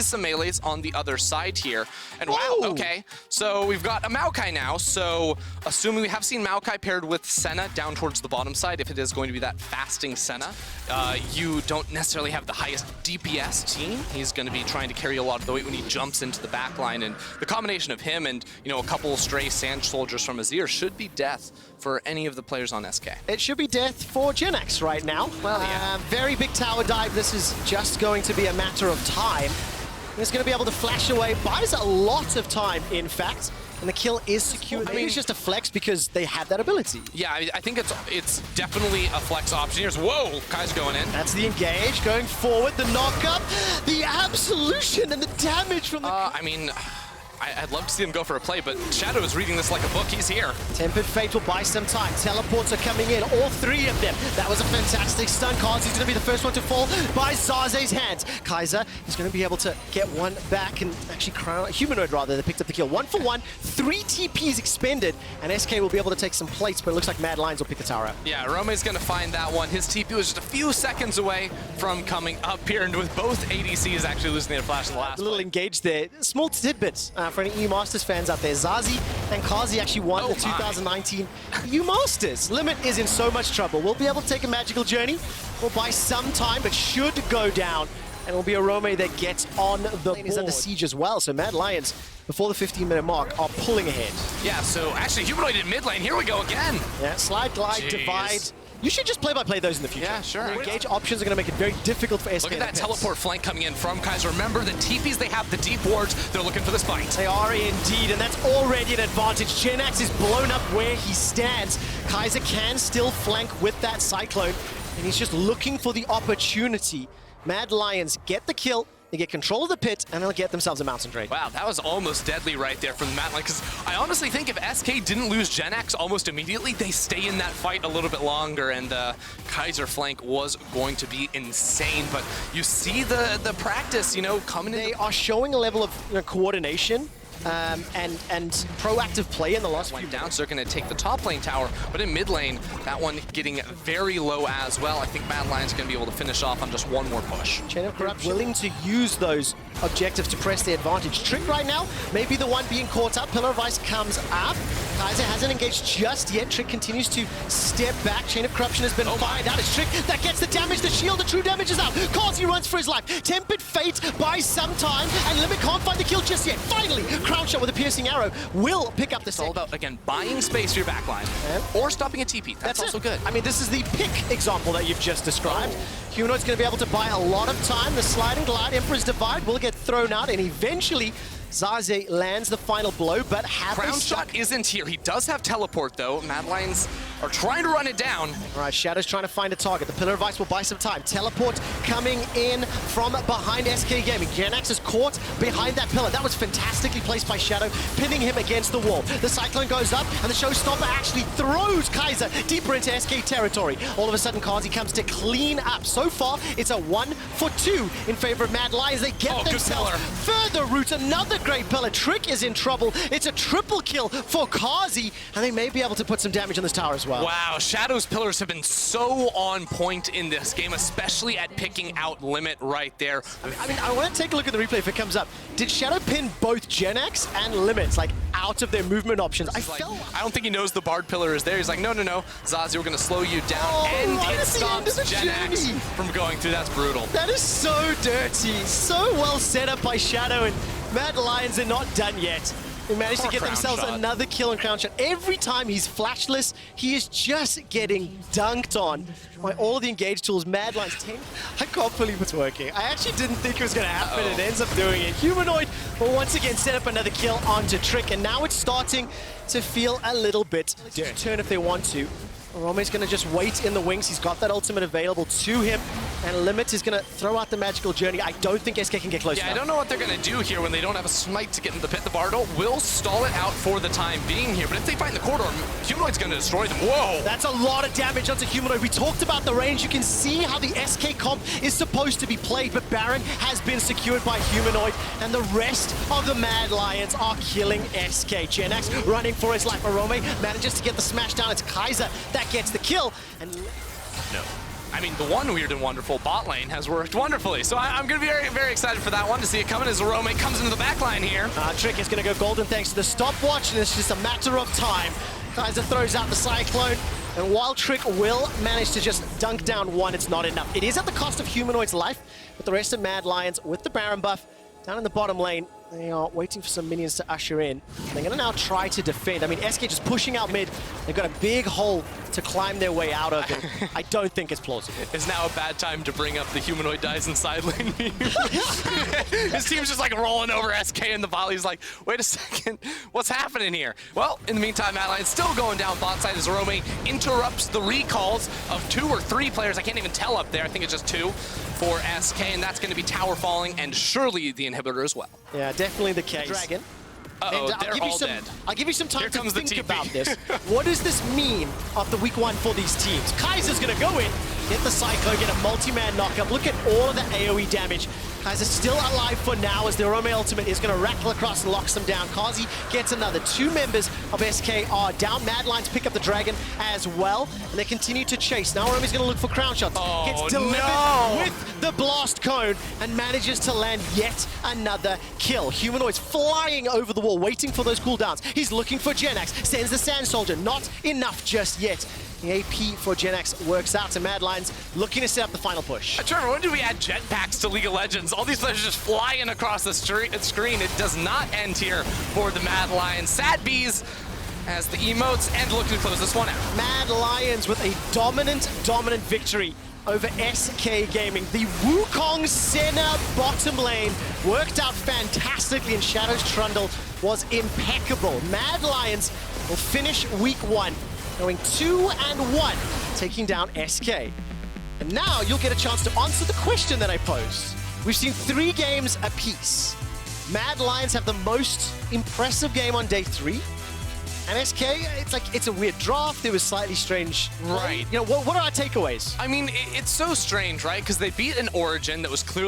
some melees on the other side here. And wow, okay. So we've got a Maokai now. So assuming we have seen Maokai paired with Senna down towards the bottom side, if it is going to be that fasting Senna, you don't necessarily have the highest DPS team. He's going to be trying to carry a lot of the weight when he jumps into the back line. And the combination of him and, you know, a couple stray Sand Soldiers from Azir should be death for any of the players on SK. It should be death for GenX right now. Well, yeah. Very big tower dive. This is just going to be a matter of time. He's going to be able to flash away. Buys a lot of time, in fact. And the kill is secure. Maybe it's just a flex because they have that ability. Yeah, I think it's definitely a flex option here. Whoa, Kai's going in. That's the engage, going forward, the knock-up, the absolution, and the damage from the... I mean, I'd love to see him go for a play, but Shadow is reading this like a book. He's here. Tempered Fate will buy some time. Teleports are coming in, all three of them. That was a fantastic stun. Kazi's going to be the first one to fall by Zaze's hands. Kaiser is going to be able to get one back and actually crown Humanoid rather. They picked up the kill. 1 for 1, 3 TPs expended, and SK will be able to take some plates, but it looks like Mad Lions will pick the tower up. Yeah, Rome's going to find that one. His TP was just a few seconds away from coming up here, and with both ADCs actually losing their flash in the last A little play. engage there. Small tidbit for any EU Masters fans out there. Zazie and Kazi actually won the 2019 EU Masters. Limit is in so much trouble. We'll be able to take a magical journey. We'll buy some time, but should go down. And it'll be a Rome that gets on the board. He's under siege as well, so Mad Lions, before the 15-minute mark, are pulling ahead. Yeah, so actually Humanoid in mid lane. Here we go again. Yeah, slide, glide, divide. You should just play-by-play those in the future. Yeah, sure. The engage options are going to make it very difficult for SK. Look at that teleport flank coming in from Kaiser. Remember, the TPs, they have the deep wards. They're looking for this fight. They are indeed, and that's already an advantage. GenX is blown up where he stands. Kaiser can still flank with that Cyclone, and he's just looking for the opportunity. Mad Lions get the kill. They get control of the pit, and they'll get themselves a Mountain Drake. Wow, that was almost deadly right there from the Mad Lion, because I honestly think if SK didn't lose GenX almost immediately, they stay in that fight a little bit longer, and the Kaiser flank was going to be insane. But you see the practice, you know, coming in. They are showing a level of coordination and proactive play in the last few down, so they're going to take the top lane tower, but in mid lane, that one getting very low as well. I think Mad Lion's going to be able to finish off on just one more push. Chain of Corruption willing to use those objectives to press their advantage. Trick right now, maybe the one being caught up. Pillar of Ice comes up. Kaiser hasn't engaged just yet. Trick continues to step back. Chain of Corruption has been fired out. It's Trick that gets the damage. The shield, the true damage is out. Kazi runs for his life. Tempered Fate buys some time, and Limit can't find the kill just yet. Finally, Crown Shot with a piercing arrow will pick up the It's all about, again, buying space for your backline, or stopping a TP. That's also good. I mean, this is the pick example that you've just described. Humanoid's going to be able to buy a lot of time. The slide and glide, Emperor's Divide will get thrown out, and eventually Zaze lands the final blow, but Crown Shot isn't here. He does have teleport, though. Mad Lions are trying to run it down. All right, Shadow's trying to find a target. The Pillar of Ice will buy some time. Teleport coming in from behind SK Gaming. GenX is caught behind that pillar. That was fantastically placed by Shadow, pinning him against the wall. The Cyclone goes up, and the Showstopper actually throws Kaiser deeper into SK territory. All of a sudden, Kazi comes to clean up. So far, it's a 1 for 2 in favor of Mad Lions. They get themselves further roots. Another great pillar. Trick is in trouble. It's a triple kill for Kazi, and they may be able to put some damage on this tower as well. Wow, Shadow's pillars have been so on point in this game, especially at picking out Limit right there. I mean, I want to take a look at the replay if it comes up. Did Shadow pin both GenX and Limits, like, out of their movement options? I don't think he knows the Bard pillar is there. He's like, no, no, no, Zazie, we're going to slow you down, and it stops GenX from going through. That's brutal. That is so dirty. So well set up by Shadow, and Mad Lions are not done yet. They managed to get themselves another kill on Crown Shot. Every time he's flashless, he is just getting dunked on by all of the engage tools. Mad Lions 10. I can't believe it's working. I actually didn't think it was going to happen. It ends up doing it. Humanoid will once again set up another kill onto Trick, and now it's starting to feel a little bit dirty. Turn if they want to. Rome's going to just wait in the wings. He's got that ultimate available to him. And Limit is going to throw out the magical journey. I don't think SK can get close enough. I don't know what they're going to do here when they don't have a smite to get in the pit. The Bardo will stall it out for the time being here. But if they find the corridor, Humanoid's going to destroy them. Whoa! That's a lot of damage onto Humanoid. We talked about the range. You can see how the SK comp is supposed to be played. But Baron has been secured by Humanoid. And the rest of the Mad Lions are killing SK. GenX running for his life. Arome manages to get the smash down. It's Kaiser that gets the kill. And no. I mean, the one weird and wonderful bot lane has worked wonderfully. So I'm going to be very, very excited for that one to see it coming as Rome comes into the back line here. Trick is going to go golden thanks to the stopwatch, and it's just a matter of time. Kaiser throws out the Cyclone, and while Trick will manage to just dunk down one, it's not enough. It is at the cost of Humanoid's life, but the rest of Mad Lions with the Baron buff down in the bottom lane. They are waiting for some minions to usher in. They're going to now try to defend. I mean, SK just pushing out mid. They've got a big hole to climb their way out of. And I don't think it's plausible. It's now a bad time to bring up the Humanoid dies in side lane. His team's just like rolling over SK and the volley's like, wait a second, what's happening here? Well, in the meantime, Mad Lions still going down bot side as Rome interrupts the recalls of 2 or 3 players. I can't even tell up there. I think it's just 2 for SK, and that's going to be tower falling and surely the inhibitor as well. Yeah, definitely the case. Dragon. Uh-oh, they're all dead. I'll give you some time to think about this. TP. What does this mean after week 1 for these teams? Kaiser's going to go in, get the Psycho, get a multi-man knockup. Look at all of the AoE damage. Kaiser's still alive for now as the Rome ultimate is going to rattle across and locks them down. Kazi gets another. 2 members of SK are down. Mad Lions pick up the Dragon as well, and they continue to chase. Now Rome's going to look for crown shots. Oh, gets delivered no. with the blast cone and manages to land yet another kill. Humanoid's flying over the wall, waiting for those cooldowns. He's looking for Genax, sends the Sand Soldier. Not enough just yet. The AP for Genax works out, and Mad Lions looking to set up the final push. Trevor, when do we add jetpacks to League of Legends? All these players are just flying across the screen. It does not end here for the Mad Lions. Sad Bees as the emotes and looking to close this one out. Mad Lions with a dominant victory over SK Gaming. The Wukong Senna bottom lane worked out fantastically, and Shadow's Trundle was impeccable. Mad Lions will finish week 1 going 2-1, taking down SK. And now you'll get a chance to answer the question that I posed. We've seen 3 games apiece. Mad Lions have the most impressive game on day 3. And SK, it's a weird draft. It was slightly strange. Right. You know, what are our takeaways? I mean, it's so strange, right? Because they beat an Origin that was clearly